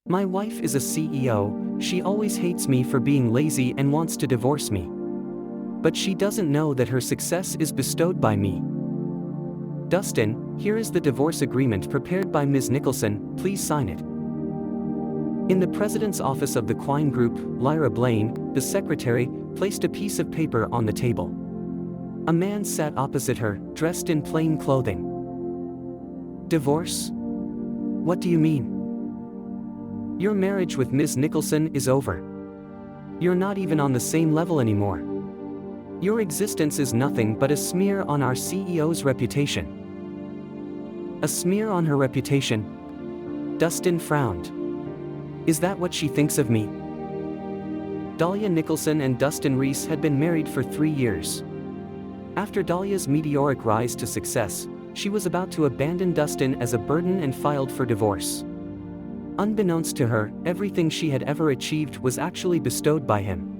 My wife is a CEO, she always hates me for being lazy and wants to divorce me. But she doesn't know that her success is bestowed by me. Dustin, here is the divorce agreement prepared by Ms. Nicholson, please sign it. In the president's office of the Quine Group, Lyra Blaine, the secretary, placed a piece of paper on the table. A man sat opposite her, dressed in plain clothing. Divorce? What do you mean? Your marriage with Ms. Nicholson is over. You're not even on the same level anymore. Your existence is nothing but a smear on our CEO's reputation. A smear on her reputation? Dustin frowned. Is that what she thinks of me? Dahlia Nicholson and Dustin Reese had been married for 3 years. After Dahlia's meteoric rise to success, she was about to abandon Dustin as a burden and filed for divorce. Unbeknownst to her, everything she had ever achieved was actually bestowed by him.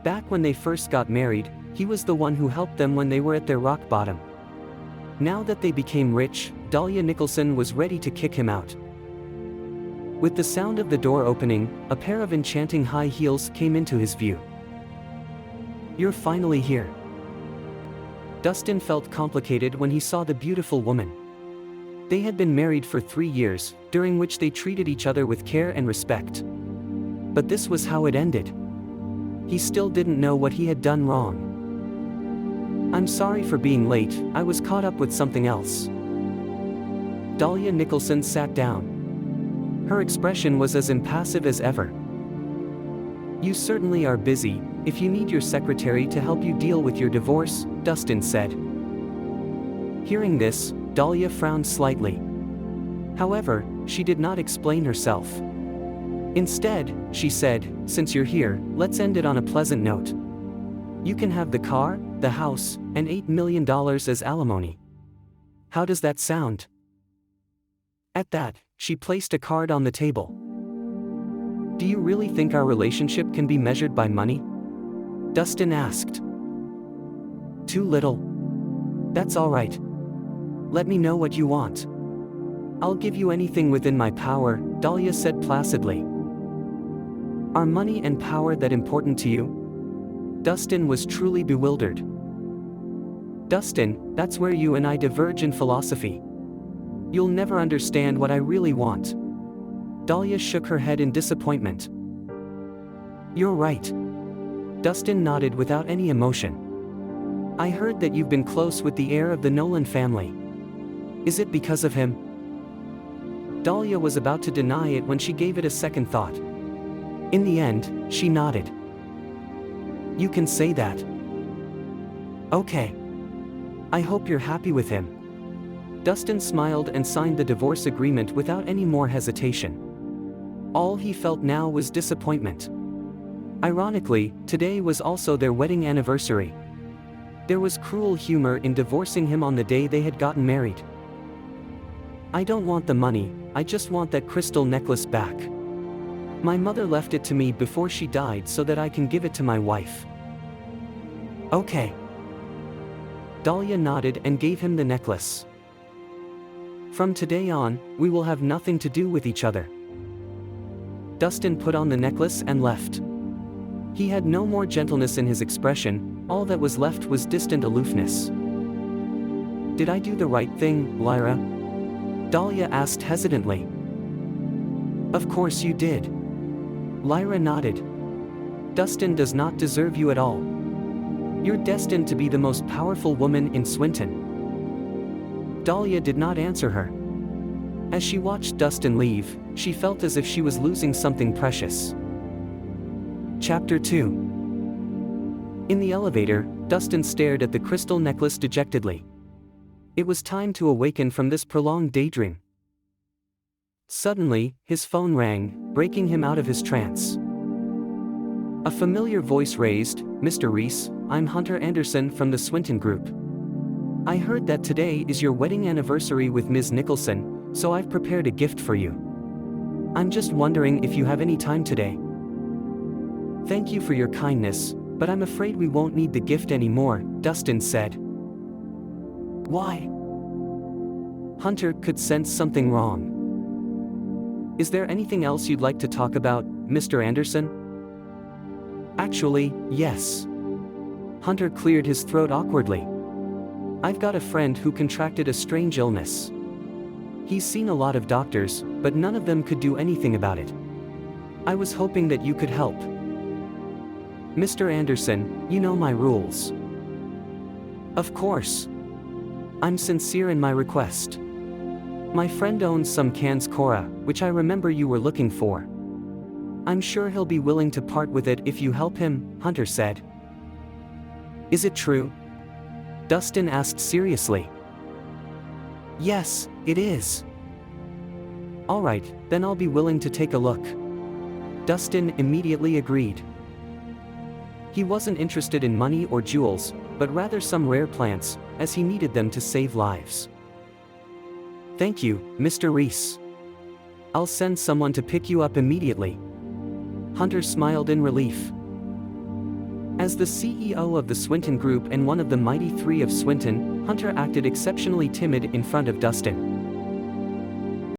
Back when they first got married, he was the one who helped them when they were at their rock bottom. Now that they became rich, Dahlia Nicholson was ready to kick him out. With the sound of the door opening, a pair of enchanting high heels came into his view. You're finally here. Dustin felt complicated when he saw the beautiful woman. They had been married for 3 years, during which they treated each other with care and respect. But this was how it ended. He still didn't know what he had done wrong. I'm sorry for being late, I was caught up with something else. Dahlia Nicholson sat down. Her expression was as impassive as ever. You certainly are busy, if you need your secretary to help you deal with your divorce, Dustin said. Hearing this, Dahlia frowned slightly. However, she did not explain herself. Instead, she said, since you're here, let's end it on a pleasant note. You can have the car, the house, and $8 million as alimony. How does that sound? At that, she placed a card on the table. Do you really think our relationship can be measured by money? Dustin asked. Too little. That's all right. Let me know what you want. I'll give you anything within my power, Dahlia said placidly. Are money and power that important to you? Dustin was truly bewildered. Dustin, that's where you and I diverge in philosophy. You'll never understand what I really want. Dahlia shook her head in disappointment. You're right. Dustin nodded without any emotion. I heard that you've been close with the heir of the Nolan family. Is it because of him? Dahlia was about to deny it when she gave it a second thought. In the end, she nodded. You can say that. Okay. I hope you're happy with him. Dustin smiled and signed the divorce agreement without any more hesitation. All he felt now was disappointment. Ironically, today was also their wedding anniversary. There was cruel humor in divorcing him on the day they had gotten married. I don't want the money, I just want that crystal necklace back. My mother left it to me before she died so that I can give it to my wife. Okay. Dahlia nodded and gave him the necklace. From today on, we will have nothing to do with each other. Dustin put on the necklace and left. He had no more gentleness in his expression, all that was left was distant aloofness. Did I do the right thing, Lyra? Dahlia asked hesitantly. Of course you did. Lyra nodded. Dustin does not deserve you at all. You're destined to be the most powerful woman in Swinton. Dahlia did not answer her. As she watched Dustin leave, she felt as if she was losing something precious. Chapter 2. In the elevator, Dustin stared at the crystal necklace dejectedly. It was time to awaken from this prolonged daydream. Suddenly, his phone rang, breaking him out of his trance. A familiar voice raised, Mr. Reese, I'm Hunter Anderson from the Swinton Group. I heard that today is your wedding anniversary with Ms. Nicholson, so I've prepared a gift for you. I'm just wondering if you have any time today. Thank you for your kindness, but I'm afraid we won't need the gift anymore, Dustin said. Why? Hunter could sense something wrong. Is there anything else you'd like to talk about, Mr. Anderson? Actually, yes. Hunter cleared his throat awkwardly. I've got a friend who contracted a strange illness. He's seen a lot of doctors, but none of them could do anything about it. I was hoping that you could help. Mr. Anderson, you know my rules. Of course. I'm sincere in my request. My friend owns some cans Cora, which I remember you were looking for. I'm sure he'll be willing to part with it if you help him, Hunter said. Is it true? Dustin asked seriously. Yes, it is. Alright, then I'll be willing to take a look. Dustin immediately agreed. He wasn't interested in money or jewels, but rather some rare plants, as he needed them to save lives. Thank you, Mr. Reese. I'll send someone to pick you up immediately. Hunter smiled in relief. As the CEO of the Swinton Group and one of the mighty three of Swinton, Hunter acted exceptionally timid in front of Dustin.